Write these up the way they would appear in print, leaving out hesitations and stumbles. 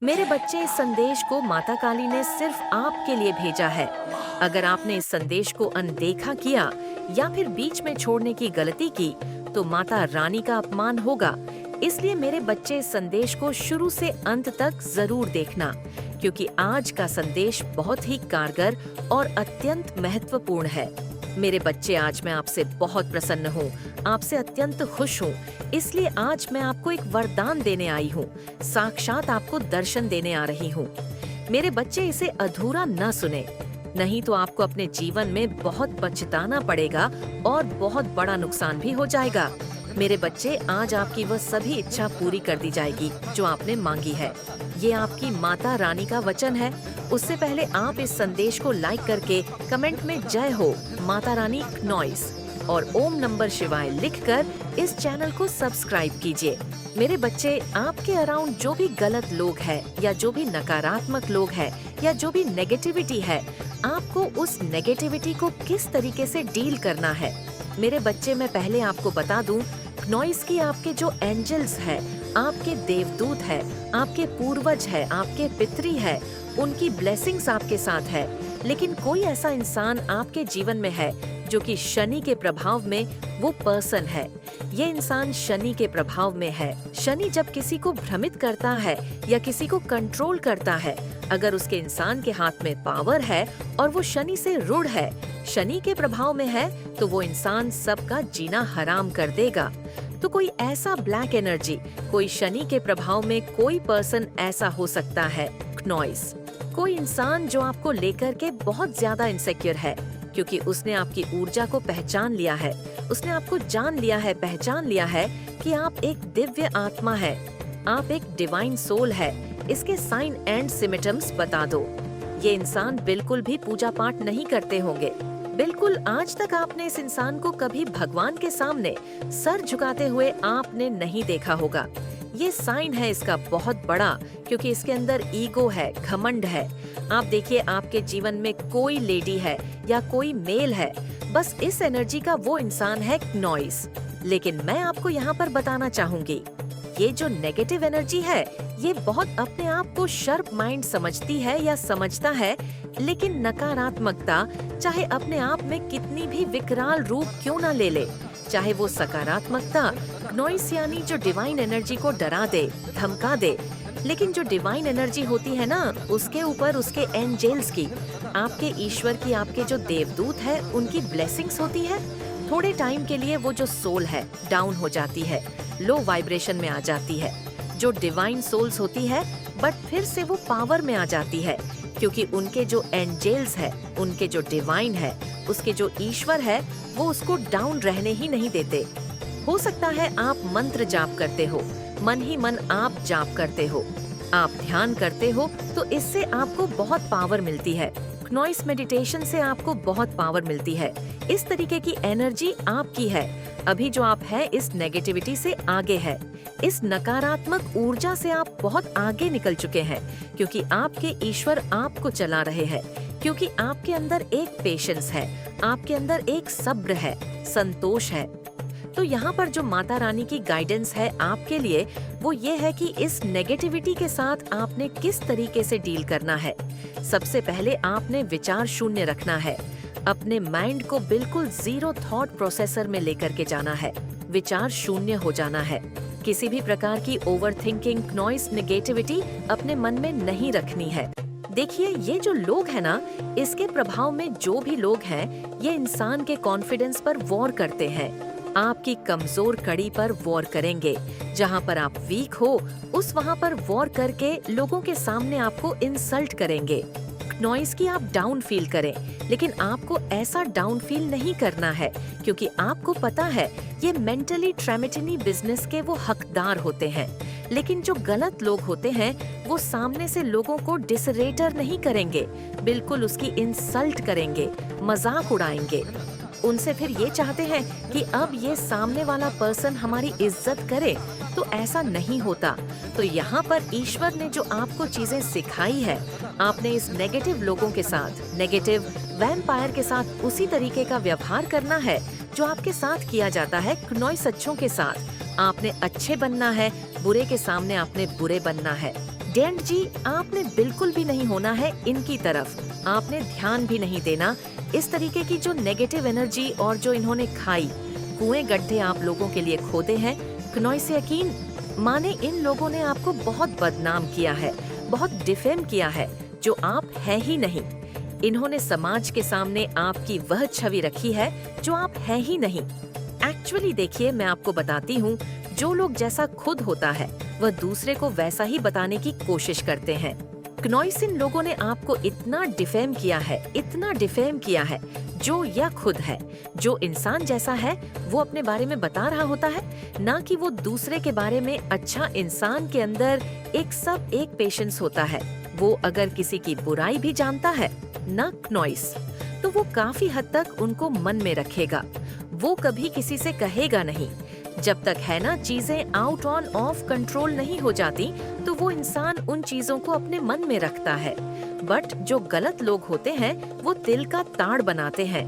मेरे बच्चे, इस संदेश को माता काली ने सिर्फ आपके लिए भेजा है। अगर आपने इस संदेश को अनदेखा किया या फिर बीच में छोड़ने की गलती की, तो माता रानी का अपमान होगा। इसलिए मेरे बच्चे, इस संदेश को शुरू से अंत तक जरूर देखना, क्योंकि आज का संदेश बहुत ही कारगर और अत्यंत महत्वपूर्ण है। मेरे बच्चे, आज मैं आपसे बहुत प्रसन्न हूँ, आपसे अत्यंत खुश हूँ। इसलिए आज मैं आपको एक वरदान देने आई हूँ, साक्षात आपको दर्शन देने आ रही हूँ। मेरे बच्चे, इसे अधूरा न सुने, नहीं तो आपको अपने जीवन में बहुत पछताना पड़ेगा और बहुत बड़ा नुकसान भी हो जाएगा। मेरे बच्चे, आज आपकी वह सभी इच्छा पूरी कर दी जाएगी जो आपने मांगी है। ये आपकी माता रानी का वचन है। उससे पहले आप इस संदेश को लाइक करके कमेंट में जय हो माता रानी नॉइस और ओम नंबर शिवाय लिखकर इस चैनल को सब्सक्राइब कीजिए। मेरे बच्चे, आपके अराउंड जो भी गलत लोग हैं या जो भी नकारात्मक लोग हैं या जो भी नेगेटिविटी है, आपको उस नेगेटिविटी को किस तरीके से डील करना है। मेरे बच्चे, मैं पहले आपको बता दूं, नॉइस की आपके जो एंजल्स है, आपके देवदूत है, आपके पूर्वज है, आपके पितरी है, उनकी ब्लेसिंग्स आपके साथ है। लेकिन कोई ऐसा इंसान आपके जीवन में है जो कि शनि के प्रभाव में वो पर्सन है। ये इंसान शनि के प्रभाव में है। शनि जब किसी को भ्रमित करता है या किसी को कंट्रोल करता है, अगर उसके इंसान के हाथ में पावर है और वो शनि से रूढ़ है, शनि के प्रभाव में है, तो वो इंसान सबका जीना हराम कर देगा। तो कोई ऐसा ब्लैक एनर्जी, कोई शनि के प्रभाव में कोई पर्सन ऐसा हो सकता है नॉइस। कोई इंसान जो आपको लेकर के बहुत ज्यादा इनसिक्योर है, क्योंकि उसने आपकी ऊर्जा को पहचान लिया है, उसने आपको जान लिया है, पहचान लिया है कि आप एक दिव्य आत्मा है, आप एक डिवाइन सोल है। इसके साइन एंड सिम्टम्स बता दो। ये इंसान बिल्कुल भी पूजा पाठ नहीं करते होंगे। बिल्कुल आज तक आपने इस इंसान को कभी भगवान के सामने सर झुकाते हुए आपने नहीं देखा होगा। ये साइन है इसका बहुत बड़ा, क्योंकि इसके अंदर ईगो है, घमंड है। आप देखिए, आपके जीवन में कोई लेडी है या कोई मेल है, बस इस एनर्जी का वो इंसान है नॉइस। लेकिन मैं आपको यहाँ पर बताना चाहूंगी, ये जो नेगेटिव एनर्जी है, ये बहुत अपने आप को शार्प माइंड समझती है या समझता है, लेकिन नकारात्मकता चाहे अपने आप में कितनी भी विकराल रूप क्यों ना ले ले, चाहे वो सकारात्मकता नॉइस यानी जो डिवाइन एनर्जी को डरा दे, धमका दे, लेकिन जो डिवाइन एनर्जी होती है ना, उसके ऊपर उसके एंजेल्स की, आपके ईश्वर की, आपके जो देवदूत है, उनकी ब्लेसिंग्स होती है। थोड़े टाइम के लिए वो जो सोल है डाउन हो जाती है, लो वाइब्रेशन में आ जाती है। जो डिवाइन सोल्स होती है, बट फिर से वो पावर में आ जाती है, क्योंकि उनके जो एंजेल्स है, उनके जो डिवाइन है, उसके जो ईश्वर है, वो उसको डाउन रहने ही नहीं देते। हो सकता है आप मंत्र जाप करते हो, मन ही मन आप जाप करते हो, आप ध्यान करते हो, तो इससे आपको बहुत पावर मिलती है। नॉइस मेडिटेशन से आपको बहुत पावर मिलती है। इस तरीके की एनर्जी आपकी है। अभी जो आप है इस नेगेटिविटी से आगे है, इस नकारात्मक ऊर्जा से आप बहुत आगे निकल चुके हैं, क्योंकि आपके ईश्वर आपको चला रहे हैं, क्योंकि आपके अंदर एक पेशेंस है, आपके अंदर एक सब्र है, संतोष है। तो यहाँ पर जो माता रानी की गाइडेंस है आपके लिए, वो ये है कि इस नेगेटिविटी के साथ आपने किस तरीके से डील करना है। सबसे पहले आपने विचार शून्य रखना है, अपने माइंड को बिल्कुल जीरो थॉट प्रोसेसर में लेकर के जाना है, विचार शून्य हो जाना है। किसी भी प्रकार की ओवर थिंकिंग, नॉइस, नेगेटिविटी अपने मन में नहीं रखनी है। देखिए, ये जो लोग हैं ना, इसके प्रभाव में जो भी लोग हैं, ये इंसान के कॉन्फिडेंस पर वॉर करते हैं, आपकी कमजोर कड़ी पर वॉर करेंगे। जहाँ पर आप वीक हो, उस वहाँ पर वॉर करके लोगों के सामने आपको इंसल्ट करेंगे। नॉइस की आप डाउन फील करें, लेकिन आपको ऐसा डाउन फील नहीं करना है, क्योंकि आपको पता है ये मेंटली ट्रेमेटिनी बिजनेस के वो हकदार होते हैं। लेकिन जो गलत लोग होते हैं, वो सामने से लोगों को डिसरेटर नहीं करेंगे, बिल्कुल उसकी इंसल्ट करेंगे, मजाक उड़ाएंगे। उनसे फिर ये चाहते हैं कि अब ये सामने वाला पर्सन हमारी इज्जत करे, तो ऐसा नहीं होता। तो यहाँ पर ईश्वर ने जो आपको चीजें सिखाई है, आपने इस नेगेटिव लोगों के साथ, नेगेटिव वैम्पायर के साथ उसी तरीके का व्यवहार करना है जो आपके साथ किया जाता है नॉइस अच्छों के साथ। आपने अच्छे बनना है, बुरे के सामने आपने बुरे बनना है। डेंट जी, आपने बिल्कुल भी नहीं होना है इनकी तरफ। आपने ध्यान भी नहीं देना इस तरीके की जो नेगेटिव एनर्जी और जो इन्होंने खाई कुएं गड्ढे आप लोगों के लिए खोदे हैं। क्नॉइस यकीन माने इन लोगों ने आपको बहुत बदनाम किया है, बहुत डिफेम किया है, जो आप हैं ही नहीं। इन्होंने समाज के सामने आपकी वह छवि रखी है जो आप हैं ही नहीं। एक्चुअली देखिए, मैं आपको बताती हूँ, जो लोग जैसा खुद होता है वह दूसरे को वैसा ही बताने की कोशिश करते हैं। क्नॉइस इन लोगों ने आपको इतना डिफेम किया है, इतना डिफेम किया है, जो यह खुद है, जो इंसान जैसा है वो अपने बारे में बता रहा होता है, ना कि वो दूसरे के बारे में। अच्छा, इंसान के अंदर एक पेशेंस होता है। वो अगर किसी की बुराई भी जानता है ना क्नॉइस, तो वो काफी हद तक उनको मन में रखेगा। वो कभी किसी से कहेगा नहीं। जब तक है ना चीजें आउट ऑन ऑफ कंट्रोल नहीं हो जाती, तो वो इंसान उन चीजों को अपने मन में रखता है। बट जो गलत लोग होते हैं वो तिल का ताड़ बनाते हैं,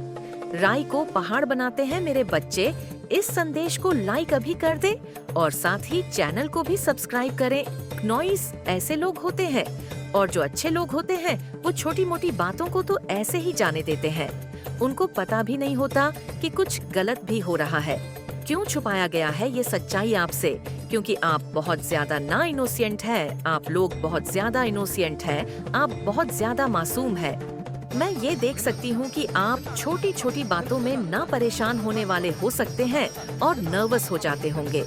राई को पहाड़ बनाते हैं। मेरे बच्चे, इस संदेश को लाइक अभी कर दे और साथ ही चैनल को भी सब्सक्राइब करें। क्नॉइस ऐसे लोग होते हैं, और जो अच्छे लोग होते हैं वो छोटी मोटी बातों को तो ऐसे ही जाने देते हैं। उनको पता भी नहीं होता कि कुछ गलत भी हो रहा है। क्यों छुपाया गया है ये सच्चाई आपसे? क्योंकि आप बहुत ज्यादा ना इनोसेंट है, आप लोग बहुत ज्यादा इनोसेंट है, आप बहुत ज्यादा मासूम है। मैं ये देख सकती हूँ कि आप छोटी छोटी बातों में ना परेशान होने वाले हो सकते हैं और नर्वस हो जाते होंगे।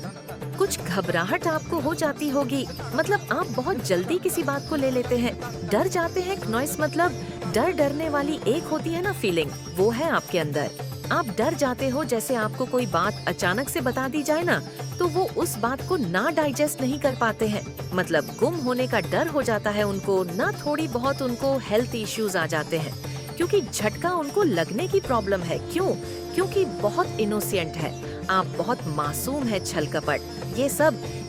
कुछ घबराहट आपको हो जाती होगी, मतलब आप बहुत जल्दी किसी बात को ले लेते हैं, डर जाते हैं। क्नॉइस मतलब डरने वाली एक होती है ना फीलिंग, वो है आपके अंदर। आप डर जाते हो, जैसे आपको कोई बात अचानक से बता दी जाए ना, तो वो उस बात को ना डाइजेस्ट नहीं कर पाते हैं। मतलब गुम होने का डर हो जाता है उनको, ना थोड़ी बहुत उनको हेल्थ इश्यूज आ जाते हैं, क्योंकि झटका उनको लगने की प्रॉब्लम है। क्यों? क्योंकि बहुत इनोसेंट है, आप बहुत मासूम है, छल कपट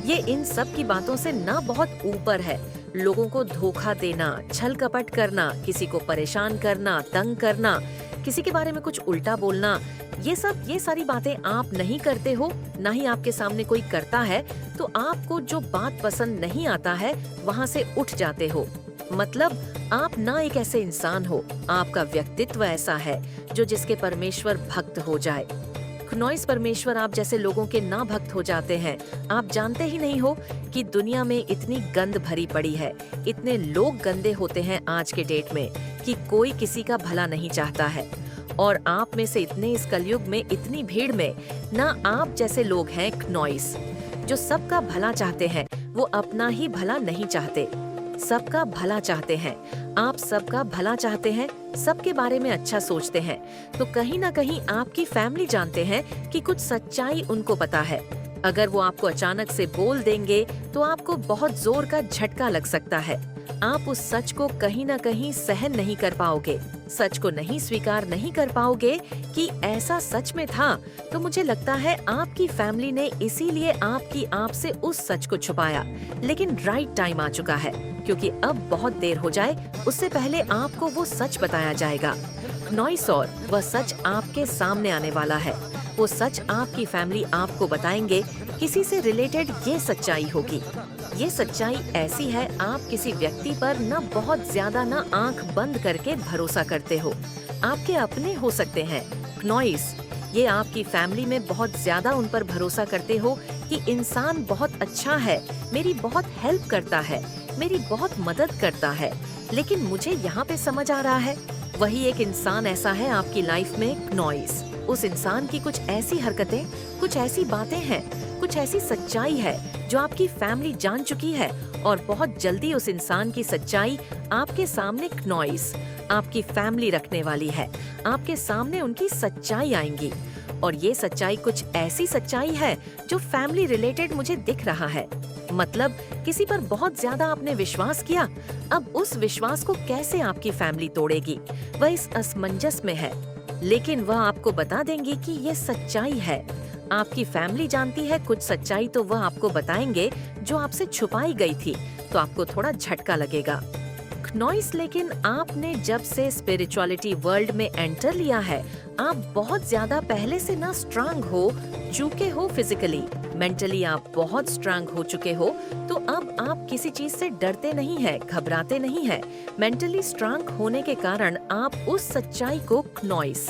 ये इन सब की बातों से ना बहुत ऊपर है। लोगों को धोखा देना, छल कपट करना, किसी को परेशान करना, तंग करना, किसी के बारे में कुछ उल्टा बोलना, ये सारी बातें आप नहीं करते हो, ना ही आपके सामने कोई करता है। तो आपको जो बात पसंद नहीं आता है वहाँ से उठ जाते हो। मतलब आप ना एक ऐसे इंसान हो, आपका व्यक्तित्व ऐसा है जो जिसके परमेश्वर भक्त हो जाए। क्नॉइस परमेश्वर आप जैसे लोगों के ना भक्त हो जाते हैं। आप जानते ही नहीं हो कि दुनिया में इतनी गंद भरी पड़ी है, इतने लोग गंदे होते हैं आज के डेट में कि कोई किसी का भला नहीं चाहता है। और आप में से इतने इस कलयुग में, इतनी भीड़ में, ना आप जैसे लोग हैं क्नॉइस, जो सबका भला चाहते हैं। वो अपना ही भला नहीं चाहते, सबका भला चाहते हैं। आप सबका भला चाहते हैं, सबके बारे में अच्छा सोचते हैं। तो कहीं ना कहीं आपकी फैमिली जानते हैं कि कुछ सच्चाई उनको पता है। अगर वो आपको अचानक से बोल देंगे तो आपको बहुत जोर का झटका लग सकता है। आप उस सच को कहीं ना कहीं सहन नहीं कर पाओगे, सच को नहीं स्वीकार नहीं कर पाओगे कि ऐसा सच में था। तो मुझे लगता है आपकी फैमिली ने इसीलिए आपसे उस सच को छुपाया। लेकिन राइट टाइम आ चुका है, क्योंकि अब बहुत देर हो जाए उससे पहले आपको वो सच बताया जाएगा। क्नॉइस और वह सच आपके सामने आने वाला है। वो सच आपकी फैमिली आपको बताएंगे। किसी से रिलेटेड ये सच्चाई होगी। ये सच्चाई ऐसी है, आप किसी व्यक्ति पर ना बहुत ज्यादा ना आंख बंद करके भरोसा करते हो। आपके अपने हो सकते हैं क्नॉइस, ये आपकी फैमिली में बहुत ज्यादा उन पर भरोसा करते हो कि इंसान बहुत अच्छा है, मेरी बहुत हेल्प करता है, मेरी बहुत मदद करता है। लेकिन मुझे यहाँ पे समझ आ रहा है, वही एक इंसान ऐसा है आपकी लाइफ में क्नॉइस। उस इंसान की कुछ ऐसी हरकतें, कुछ ऐसी बातें हैं, कुछ ऐसी सच्चाई है जो आपकी फैमिली जान चुकी है। और बहुत जल्दी उस इंसान की सच्चाई आपके सामने क्नॉइस, आपकी फैमिली रखने वाली है। आपके सामने उनकी सच्चाई आएंगी। और ये सच्चाई कुछ ऐसी सच्चाई है जो फैमिली रिलेटेड मुझे दिख रहा है। मतलब किसी पर बहुत ज्यादा आपने विश्वास किया, अब उस विश्वास को कैसे आपकी फैमिली तोड़ेगी, वह इस असमंजस में है। लेकिन वह आपको बता देंगी कि ये सच्चाई है। आपकी फैमिली जानती है कुछ सच्चाई, तो वह आपको बताएंगे जो आपसे छुपाई गई थी। तो आपको थोड़ा झटका लगेगा क्नॉइस। लेकिन आपने जब से स्पिरिचुअलिटी वर्ल्ड में एंटर लिया है, आप बहुत ज्यादा पहले से ना स्ट्रांग हो चुके हो फिजिकली, मेंटली आप बहुत स्ट्रांग हो चुके हो, तो अब आप किसी चीज से डरते नहीं है, घबराते नहीं है। मेंटली स्ट्रांग होने के कारण आप उस सच्चाई को नॉइस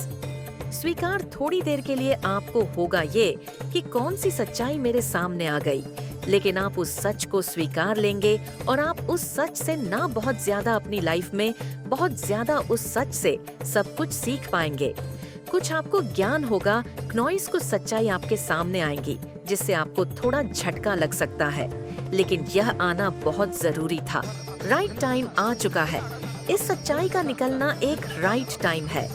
स्वीकार थोड़ी देर के लिए आपको होगा ये कि कौन सी सच्चाई मेरे सामने आ गई, लेकिन आप उस सच को स्वीकार लेंगे और आप उस सच से ना बहुत ज्यादा अपनी लाइफ में बहुत ज्यादा उस सच से सब कुछ सीख पाएंगे। कुछ आपको ज्ञान होगा, नॉइस कुछ सच्चाई आपके सामने आएंगी जिससे आपको थोड़ा झटका लग सकता है, लेकिन यह आना बहुत जरूरी था। राइट टाइम आ चुका है। इस सच्चाई का निकलना एक राइट टाइम है।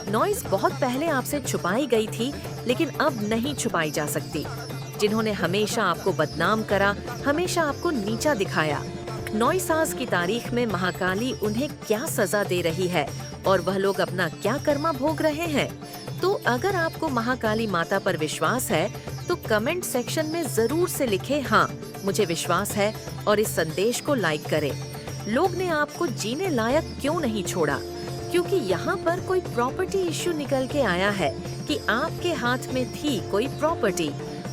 नॉइस बहुत पहले आपसे छुपाई गई थी, लेकिन अब नहीं छुपाई जा सकती। जिन्होंने हमेशा आपको बदनाम करा, हमेशा आपको नीचा दिखाया, नॉइस आज की तारीख में महाकाली उन्हें क्या सजा दे रही है और वह लोग अपना क्या कर्मा भोग रहे हैं। तो अगर आपको महाकाली माता पर विश्वास है तो कमेंट सेक्शन में जरूर से लिखें हाँ मुझे विश्वास है, और इस संदेश को लाइक करें। लोग ने आपको जीने लायक क्यों नहीं छोड़ा? क्योंकि यहाँ पर कोई प्रॉपर्टी इश्यू निकल के आया है कि आपके हाथ में थी कोई प्रॉपर्टी,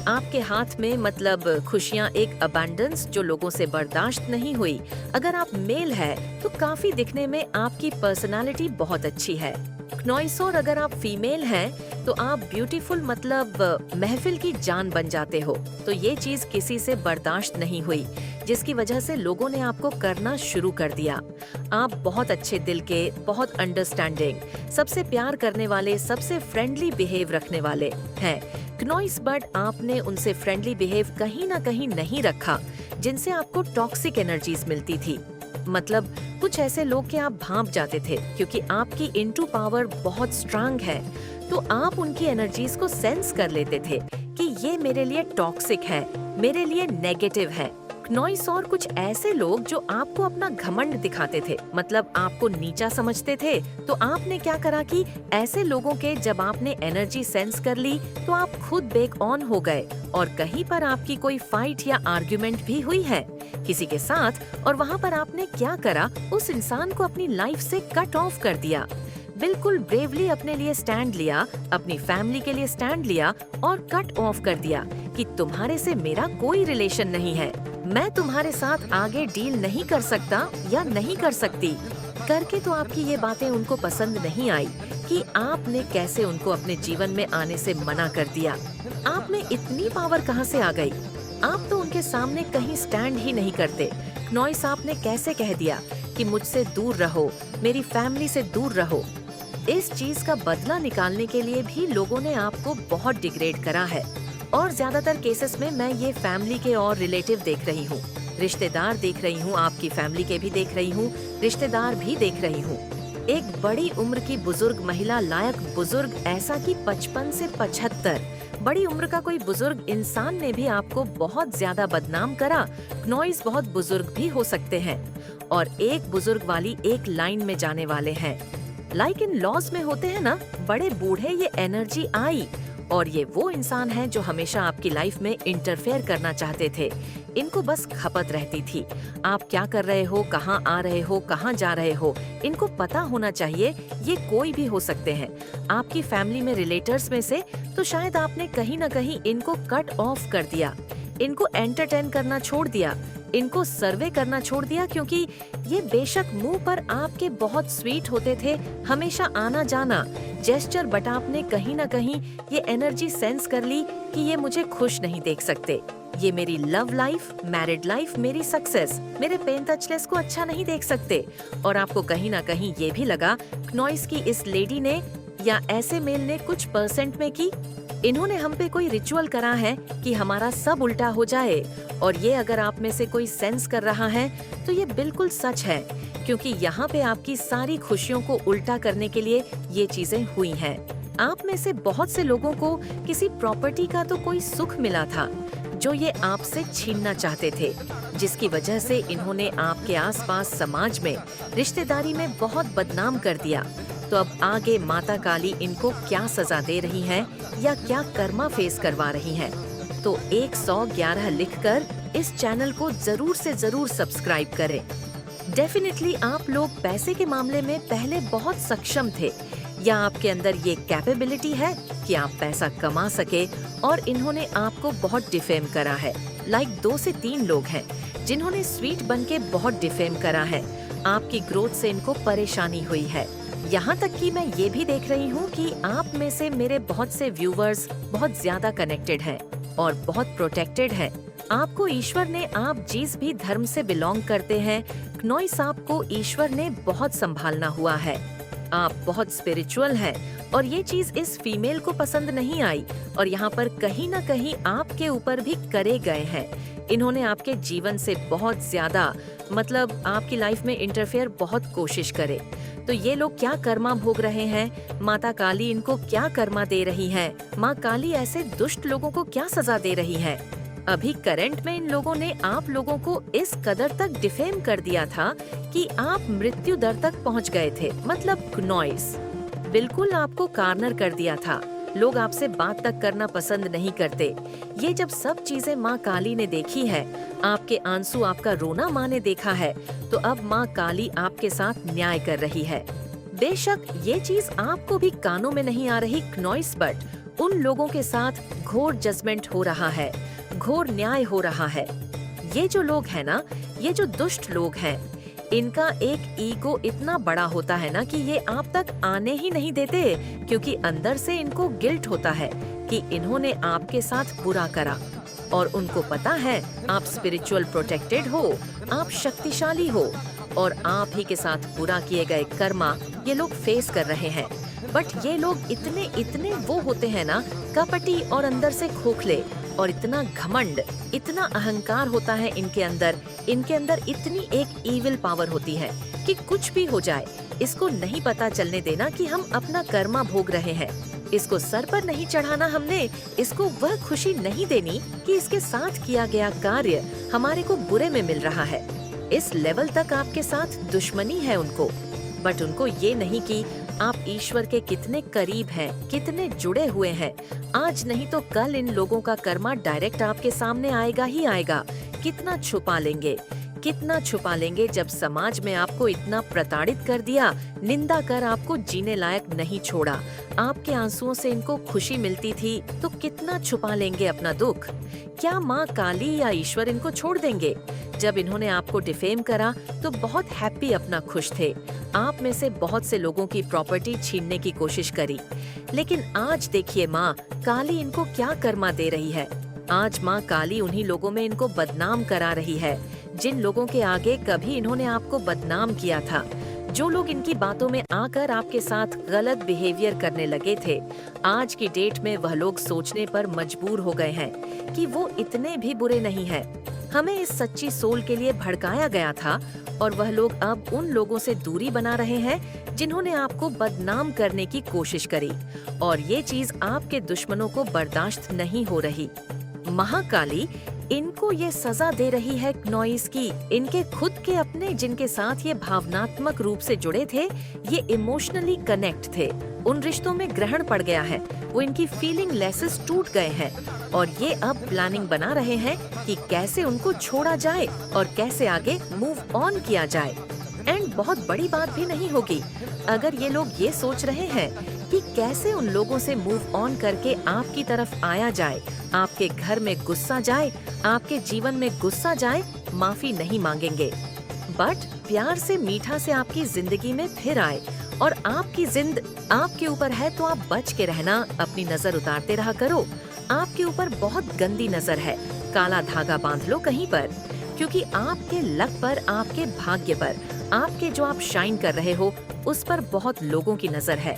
आपके हाथ में मतलब खुशियाँ, एक अबंडेंस जो लोगों से बर्दाश्त नहीं हुई। अगर आप मेल है तो काफी दिखने में आपकी पर्सनालिटी बहुत अच्छी है। नॉइस, और अगर आप फीमेल हैं तो आप ब्यूटीफुल मतलब महफिल की जान बन जाते हो। तो ये चीज किसी से बर्दाश्त नहीं हुई, जिसकी वजह से लोगों ने आपको करना शुरू कर दिया। आप बहुत अच्छे दिल के, बहुत अंडरस्टैंडिंग, सबसे प्यार करने वाले, सबसे फ्रेंडली बिहेव रखने वाले हैं नॉइस, बट आपने उनसे फ्रेंडली बिहेव कहीं ना कहीं नहीं रखा, जिनसे आपको टॉक्सिक एनर्जीज मिलती थी। मतलब कुछ ऐसे लोग के आप भांप जाते थे, क्योंकि आपकी इनटू पावर बहुत स्ट्रांग है। तो आप उनकी एनर्जीज को सेंस कर लेते थे कि ये मेरे लिए टॉक्सिक है, मेरे लिए नेगेटिव है। नॉइस, और कुछ ऐसे लोग जो आपको अपना घमंड दिखाते थे, मतलब आपको नीचा समझते थे। तो आपने क्या करा कि ऐसे लोगों के जब आपने एनर्जी सेंस कर ली तो आप खुद बेक ऑन हो गए, और कहीं पर आपकी कोई फाइट या आर्ग्यूमेंट भी हुई है किसी के साथ, और वहाँ पर आपने क्या करा, उस इंसान को अपनी लाइफ से कट ऑफ कर दिया। बिल्कुल ब्रेवली अपने लिए स्टैंड लिया, अपनी फैमिली के लिए स्टैंड लिया और कट ऑफ कर दिया कि तुम्हारे से मेरा कोई रिलेशन नहीं है, मैं तुम्हारे साथ आगे डील नहीं कर सकता या नहीं कर सकती। करके तो आपकी ये बातें उनको पसंद नहीं आई कि आपने कैसे उनको अपने जीवन में आने से मना कर दिया। आप में इतनी पावर कहाँ से आ गई? आप तो उनके सामने कहीं स्टैंड ही नहीं करते। नॉइस, आपने कैसे कह दिया कि मुझसे दूर रहो, मेरी फैमिली से दूर रहो। इस चीज का बदला निकालने के लिए भी लोगों ने आपको बहुत डिग्रेड करा है, और ज्यादातर केसेस में मैं ये फैमिली के और रिलेटिव देख रही हूँ, रिश्तेदार देख रही हूँ, आपकी फैमिली के भी देख रही हूँ, रिश्तेदार भी देख रही हूँ। एक बड़ी उम्र की बुजुर्ग महिला, लायक बुजुर्ग, ऐसा कि 55 से 75 बड़ी उम्र का कोई बुजुर्ग इंसान ने भी आपको बहुत ज्यादा बदनाम करा। नॉइस, बहुत बुजुर्ग भी हो सकते हैं, और एक बुजुर्ग वाली एक लाइन में जाने वाले हैं। लाइक इन लॉज में होते हैं ना, बड़े बूढ़े, ये एनर्जी आई, और ये वो इंसान है जो हमेशा आपकी लाइफ में इंटरफेयर करना चाहते थे। इनको बस खपत रहती थी, आप क्या कर रहे हो, कहाँ आ रहे हो, कहाँ जा रहे हो, इनको पता होना चाहिए। ये कोई भी हो सकते हैं, आपकी फैमिली में रिलेटर्स में से। तो शायद आपने कहीं ना कहीं इनको कट ऑफ कर दिया, इनको एंटरटेन करना छोड़ दिया, इनको सर्वे करना छोड़ दिया, क्योंकि ये बेशक मुंह पर आपके बहुत स्वीट होते थे, हमेशा आना जाना जेस्चर, बट आपने कहीं ना कहीं ये एनर्जी सेंस कर ली कि ये मुझे खुश नहीं देख सकते, ये मेरी लव लाइफ, मैरिड लाइफ, मेरी सक्सेस, मेरे पेन टचलेस को अच्छा नहीं देख सकते। और आपको कहीं ना कहीं ये भी लगा नॉइस की इस लेडी ने या ऐसे मेल ने कुछ परसेंट में की, इन्होंने हम पे कोई रिचुअल करा है कि हमारा सब उल्टा हो जाए। और ये अगर आप में से कोई सेंस कर रहा है तो ये बिल्कुल सच है, क्योंकि यहाँ पे आपकी सारी खुशियों को उल्टा करने के लिए ये चीजें हुई हैं। आप में से बहुत से लोगों को किसी प्रॉपर्टी का तो कोई सुख मिला था जो ये आपसे छीनना चाहते थे, जिसकी वजह से इन्होंने आपके आसपास समाज में, रिश्तेदारी में बहुत बदनाम कर दिया। तो अब आगे माता काली इनको क्या सजा दे रही हैं या क्या कर्मा फेस करवा रही हैं? तो 111 लिखकर इस चैनल को जरूर से जरूर सब्सक्राइब करें। डेफिनेटली आप लोग पैसे के मामले में पहले बहुत सक्षम थे, या आपके अंदर ये कैपेबिलिटी है कि आप पैसा कमा सके और इन्होंने आपको बहुत डिफेम करा है। लाइक 2 से 3 लोग हैं जिन्होंने स्वीट बन के बहुत डिफेम करा है। आपकी ग्रोथ से इनको परेशानी हुई है। यहाँ तक कि मैं ये भी देख रही हूँ कि आप में से मेरे बहुत से व्यूवर्स बहुत ज्यादा कनेक्टेड हैं और बहुत प्रोटेक्टेड हैं। आपको ईश्वर ने, आप जिस भी धर्म से बिलोंग करते हैं, क्नॉइस आपको ईश्वर ने बहुत संभालना हुआ है। आप बहुत स्पिरिचुअल हैं और ये चीज इस फीमेल को पसंद नहीं आई और यहाँ पर कहीं ना कहीं आपके ऊपर भी करे गए हैं। इन्होंने आपके जीवन से बहुत ज्यादा, मतलब आपकी लाइफ में इंटरफेयर बहुत कोशिश करे। तो ये लोग क्या कर्मा भोग रहे हैं? माता काली इनको क्या कर्मा दे रही है? माँ काली ऐसे दुष्ट लोगों को क्या सजा दे रही है? अभी करंट में इन लोगों ने आप लोगों को इस कदर तक डिफेम कर दिया था कि आप मृत्यु दर तक पहुंच गए थे। मतलब क्नॉइस बिल्कुल आपको कार्नर कर दिया था। लोग आपसे बात तक करना पसंद नहीं करते। ये जब सब चीजें माँ काली ने देखी है, आपके आंसू, आपका रोना माँ ने देखा है, तो अब माँ काली आपके साथ न्याय कर रही है। बेशक ये चीज आपको भी कानों में नहीं आ रही क्नॉइस, बट उन लोगों के साथ घोर जजमेंट हो रहा है, घोर न्याय हो रहा है। ये जो लोग हैं ना, ये जो दुष्ट लोग हैं, इनका एक ईगो इतना बड़ा होता है ना कि ये आप तक आने ही नहीं देते, क्योंकि अंदर से इनको गिल्ट होता है कि इन्होंने आपके साथ बुरा करा। और उनको पता है आप स्पिरिचुअल प्रोटेक्टेड हो, आप शक्तिशाली हो, और आप ही के साथ बुरा किए गए कर्मा ये लोग फेस कर रहे हैं। बट ये लोग इतने वो होते हैं ना, कपटी और अंदर से खोखले, और इतना घमंड, इतना अहंकार होता है इनके अंदर इतनी एक ईविल पावर होती है कि कुछ भी हो जाए, इसको नहीं पता चलने देना कि हम अपना कर्मा भोग रहे हैं। इसको सर पर नहीं चढ़ाना हमने, इसको वह खुशी नहीं देनी कि इसके साथ किया गया कार्य हमारे को बुरे में मिल रहा है। इस लेवल तक आपके साथ दुश्मनी है उनको। बट उनको ये नहीं कि आप ईश्वर के कितने करीब हैं, कितने जुड़े हुए हैं। आज नहीं तो कल इन लोगों का कर्मा डायरेक्ट आपके सामने आएगा ही आएगा। कितना छुपा लेंगे जब समाज में आपको इतना प्रताड़ित कर दिया, निंदा कर आपको जीने लायक नहीं छोड़ा। आपके आंसुओं से इनको खुशी मिलती थी, तो कितना छुपा लेंगे अपना दुख। क्या माँ काली या ईश्वर इनको छोड़ देंगे? जब इन्होंने आपको डिफेम करा तो बहुत हैप्पी, अपना खुश थे। आप में से बहुत से लोगों की प्रॉपर्टी छीनने की कोशिश करी, लेकिन आज देखिए माँ काली इनको क्या कर्मा दे रही है। आज माँ काली उन्हीं लोगों में इनको बदनाम करा रही है जिन लोगों के आगे कभी इन्होंने आपको बदनाम किया था। जो लोग इनकी बातों में आकर आपके साथ गलत बिहेवियर करने लगे थे, आज की डेट में वह लोग सोचने पर मजबूर हो गए हैं कि वो इतने भी बुरे नहीं हैं। हमें इस सच्ची सोल के लिए भड़काया गया था और वह लोग अब उन लोगों से दूरी बना रहे हैं जिन्होंने आपको बदनाम करने की कोशिश करी, और ये चीज आपके दुश्मनों को बर्दाश्त नहीं हो रही। महाकाली इनको ये सजा दे रही है क्नॉइस की। इनके खुद के अपने जिनके साथ ये भावनात्मक रूप से जुड़े थे, ये इमोशनली कनेक्ट थे, उन रिश्तों में ग्रहण पड़ गया है, वो इनकी फीलिंग लेसेस टूट गए हैं और ये अब प्लानिंग बना रहे हैं कि कैसे उनको छोड़ा जाए और कैसे आगे मूव ऑन किया जाए। एंड बहुत बड़ी बात भी नहीं होगी अगर ये लोग ये सोच रहे हैं कि कैसे उन लोगों से मूव ऑन करके आपकी तरफ आया जाए, आपके घर में गुस्सा जाए, आपके जीवन में गुस्सा जाए, माफी नहीं मांगेंगे, बट प्यार से मीठा से आपकी जिंदगी में फिर आए। और आपकी जिंद आपके ऊपर है तो आप बच के रहना, अपनी नजर उतारते रहा करो। आपके ऊपर बहुत गंदी नजर है, काला धागा बांध लो कहीं पर, क्योंकि आपके लक पर, आपके भाग्य पर, आपके जो आप शाइन कर रहे हो उस पर बहुत लोगों की नजर है।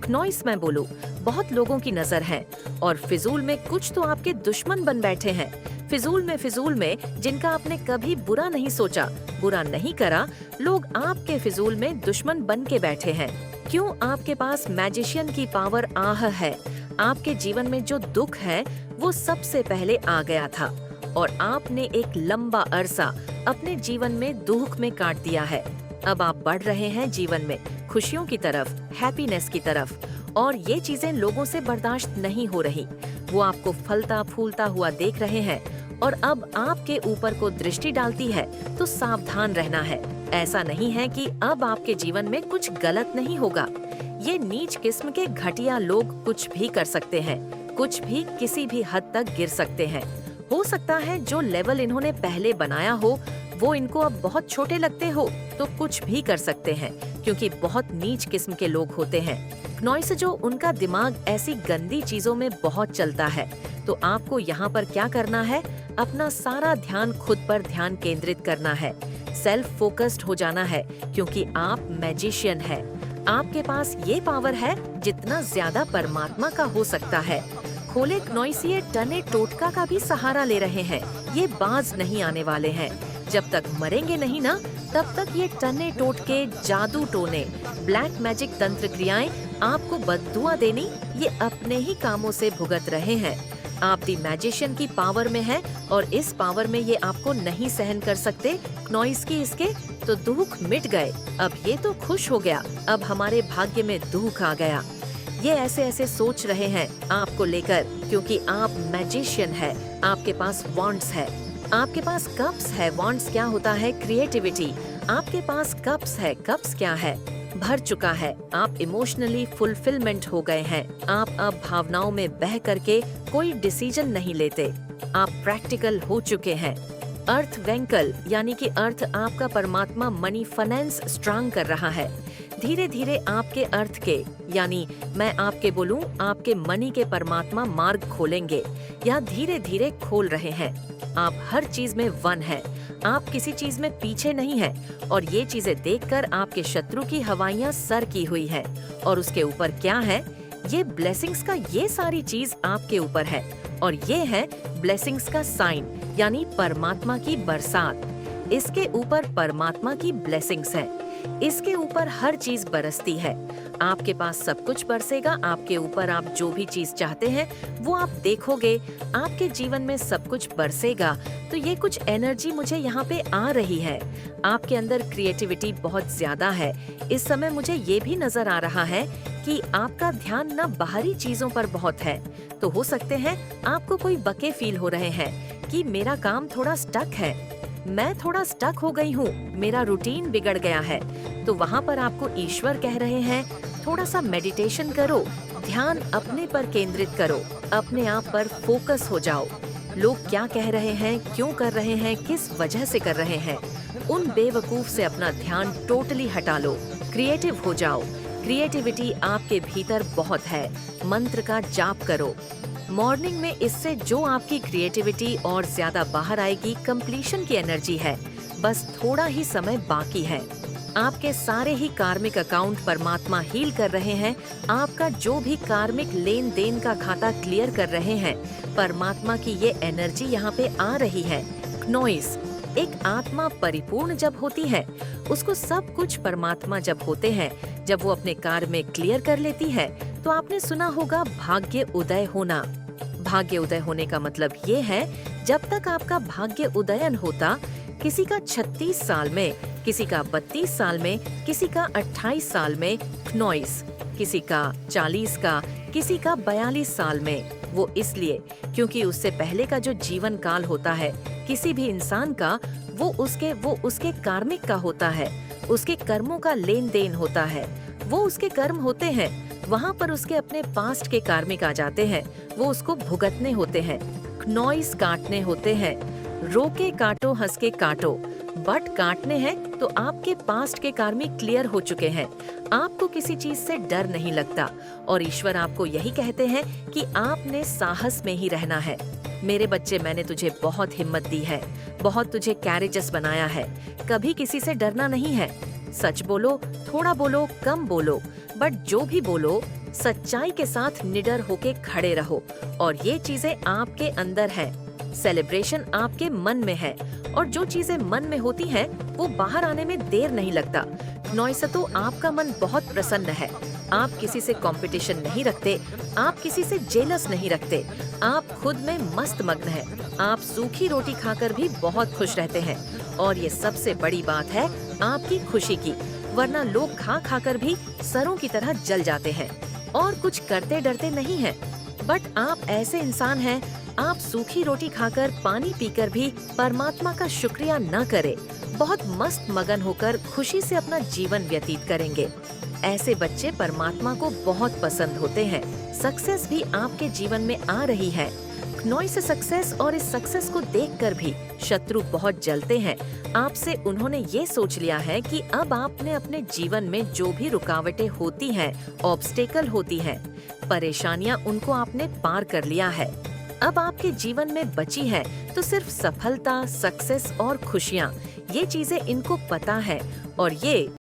क्नॉइस मैं बोलूं, बहुत लोगों की नजर है और फिजूल में कुछ तो आपके दुश्मन बन बैठे हैं। फिजूल में जिनका आपने कभी बुरा नहीं सोचा, बुरा नहीं करा, लोग आपके फिजूल में दुश्मन बन के बैठे हैं। क्यों? आपके पास मैजिशियन की पावर आह है। आपके जीवन में जो दुख है वो सबसे पहले आ गया था और आपने एक लंबा अरसा अपने जीवन में दुख में काट दिया है। अब आप बढ़ रहे हैं जीवन में खुशियों की तरफ, हैप्पीनेस की तरफ, और ये चीजें लोगों से बर्दाश्त नहीं हो रही। वो आपको फलता फूलता हुआ देख रहे हैं और अब आपके ऊपर को दृष्टि डालती है, तो सावधान रहना है। ऐसा नहीं है कि अब आपके जीवन में कुछ गलत नहीं होगा। ये नीच किस्म के घटिया लोग कुछ भी कर सकते हैं, कुछ भी किसी भी हद तक गिर सकते हैं। हो सकता है जो लेवल इन्होंने पहले बनाया हो वो इनको अब बहुत छोटे लगते हो, तो कुछ भी कर सकते हैं क्योंकि बहुत नीच किस्म के लोग होते हैं। क्नॉइस उनका दिमाग ऐसी गंदी चीजों में बहुत चलता है। तो आपको यहाँ पर क्या करना है, अपना सारा ध्यान खुद पर ध्यान केंद्रित करना है, सेल्फ फोकस्ड हो जाना है क्योंकि आप मैजिशियन है। आपके पास ये पावर है जितना ज्यादा परमात्मा का हो सकता है। खोले क्नॉइस ये टने टोटका का भी सहारा ले रहे हैं, ये बाज नहीं आने वाले हैं। जब तक मरेंगे नहीं ना, तब तक ये टने टोटके, जादू टोने, ब्लैक मैजिक तंत्र क्रियाएं आपको बद्दुआ देनी ये अपने ही कामों से भुगत रहे हैं। आप दी मैजिशियन की पावर में है और इस पावर में ये आपको नहीं सहन कर सकते। क्नॉइस की इसके तो दुख मिट गए, अब ये तो खुश हो गया, अब हमारे भाग्य में दुख आ गया। ये ऐसे ऐसे सोच रहे हैं आपको लेकर क्योंकि आप मैजिशियन है, आपके पास वॉन्ड्स है, आपके पास कप्स है। वॉन्ड्स क्या होता है, क्रिएटिविटी। आपके पास कप्स है, कप्स क्या है, भर चुका है। आप इमोशनली फुलफिलमेंट हो गए हैं। आप अब भावनाओं में बह करके कोई डिसीजन नहीं लेते, आप प्रैक्टिकल हो चुके हैं। अर्थ वेंकल यानी कि अर्थ आपका परमात्मा मनी फाइनेंस स्ट्रांग कर रहा है। धीरे धीरे आपके अर्थ के यानी मैं आपके बोलूं आपके मनी के परमात्मा मार्ग खोलेंगे या धीरे धीरे खोल रहे हैं। आप हर चीज में वन है, आप किसी चीज में पीछे नहीं हैं और ये चीजें देखकर आपके शत्रु की हवाइयां सर की हुई है। और उसके ऊपर क्या है, ये ब्लेसिंग्स का ये सारी चीज आपके ऊपर है और ये है ब्लेसिंग्स का साइन यानी परमात्मा की बरसात। इसके ऊपर परमात्मा की ब्लेसिंग्स है, इसके ऊपर हर चीज बरसती है। आपके पास सब कुछ बरसेगा आपके ऊपर, आप जो भी चीज चाहते हैं वो आप देखोगे, आपके जीवन में सब कुछ बरसेगा। तो ये कुछ एनर्जी मुझे यहाँ पे आ रही है। आपके अंदर क्रिएटिविटी बहुत ज्यादा है। इस समय मुझे ये भी नजर आ रहा है कि आपका ध्यान न बाहरी चीजों पर बहुत है। तो हो सकते हैं आपको कोई बके फील हो रहे हैं कि मेरा काम थोड़ा स्टक है, मैं थोड़ा स्टक हो गई हूँ, मेरा रूटीन बिगड़ गया है। तो वहाँ पर आपको ईश्वर कह रहे हैं थोड़ा सा मेडिटेशन करो, ध्यान अपने पर केंद्रित करो, अपने आप पर फोकस हो जाओ। लोग क्या कह रहे हैं, क्यों कर रहे हैं, किस वजह से कर रहे हैं, उन बेवकूफ से अपना ध्यान टोटली हटा लो, क्रिएटिव हो जाओ। क्रिएटिविटी आपके भीतर बहुत है, मंत्र का जाप करो। मॉर्निंग में इससे जो आपकी क्रिएटिविटी और ज्यादा बाहर आएगी, कंप्लीशन की एनर्जी है। बस थोड़ा ही समय बाकी है। आपके सारे ही कार्मिक अकाउंट परमात्मा हील कर रहे हैं। आपका जो भी कार्मिक लेन देन का खाता क्लियर कर रहे हैं, परमात्मा की ये एनर्जी यहाँ पे आ रही है। क्नॉइस एक आत्मा परिपूर्ण जब होती है, उसको सब कुछ परमात्मा जब होते हैं, जब वो अपने कार्य में क्लियर कर लेती है, तो आपने सुना होगा भाग्य उदय होना। भाग्य उदय होने का मतलब ये है, जब तक आपका भाग्य उदयन होता, किसी का 36 साल में, किसी का 32 साल में, किसी का 28 साल में क्नॉइस, किसी का 40 का, किसी का 42 साल में। वो इसलिए क्योंकि उससे पहले का जो जीवन काल होता है किसी भी इंसान का, वो उसके कार्मिक का होता है, उसके कर्मों का लेन देन होता है। वो उसके कर्म होते हैं, वहाँ पर उसके अपने पास्ट के कार्मिक आ जाते हैं, वो उसको भुगतने होते हैं। क्नॉइस काटने होते हैं। रोके काटो, हंस के काटो, बट काटने हैं तो आपके पास्ट के कार्मिक क्लियर हो चुके हैं। आपको किसी चीज से डर नहीं लगता और ईश्वर आपको यही कहते हैं कि आपने साहस में ही रहना है। मेरे बच्चे, मैंने तुझे बहुत हिम्मत दी है, बहुत तुझे कैरेजस बनाया है। कभी किसी से डरना नहीं है। सच बोलो, थोड़ा बोलो, कम बोलो, बट जो भी बोलो सच्चाई के साथ निडर होके खड़े रहो। और ये चीजें आपके अंदर है। सेलिब्रेशन आपके मन में है और जो चीजें मन में होती हैं वो बाहर आने में देर नहीं लगता। नॉइसतो, आपका मन बहुत प्रसन्न है। आप किसी से कंपटीशन नहीं रखते, आप किसी से जेलस नहीं रखते, आप खुद में मस्त मग्न है। आप सूखी रोटी खाकर भी बहुत खुश रहते हैं और ये सबसे बड़ी बात है आपकी खुशी की, वरना लोग खा खाकर भी सरों की तरह जल जाते हैं और कुछ करते डरते नहीं हैं। बट आप ऐसे इंसान हैं, आप सूखी रोटी खाकर, पानी पीकर भी परमात्मा का शुक्रिया न करें बहुत मस्त मगन होकर खुशी से अपना जीवन व्यतीत करेंगे। ऐसे बच्चे परमात्मा को बहुत पसंद होते हैं। सक्सेस भी आपके जीवन में आ रही है। खनोई से सक्सेस और इस सक्सेस को देखकर भी शत्रु बहुत जलते हैं। आपसे उन्होंने ये सोच लिया है कि अब आपने अपने जीवन में जो भी रुकावटें होती हैं, ऑब्स्टेकल होती हैं, परेशानियां, उनको आपने पार कर लिया है। अब आपके जीवन में बची है तो सिर्फ सफलता, सक्सेस और खुशियाँ। ये चीजें इनको पता है और ये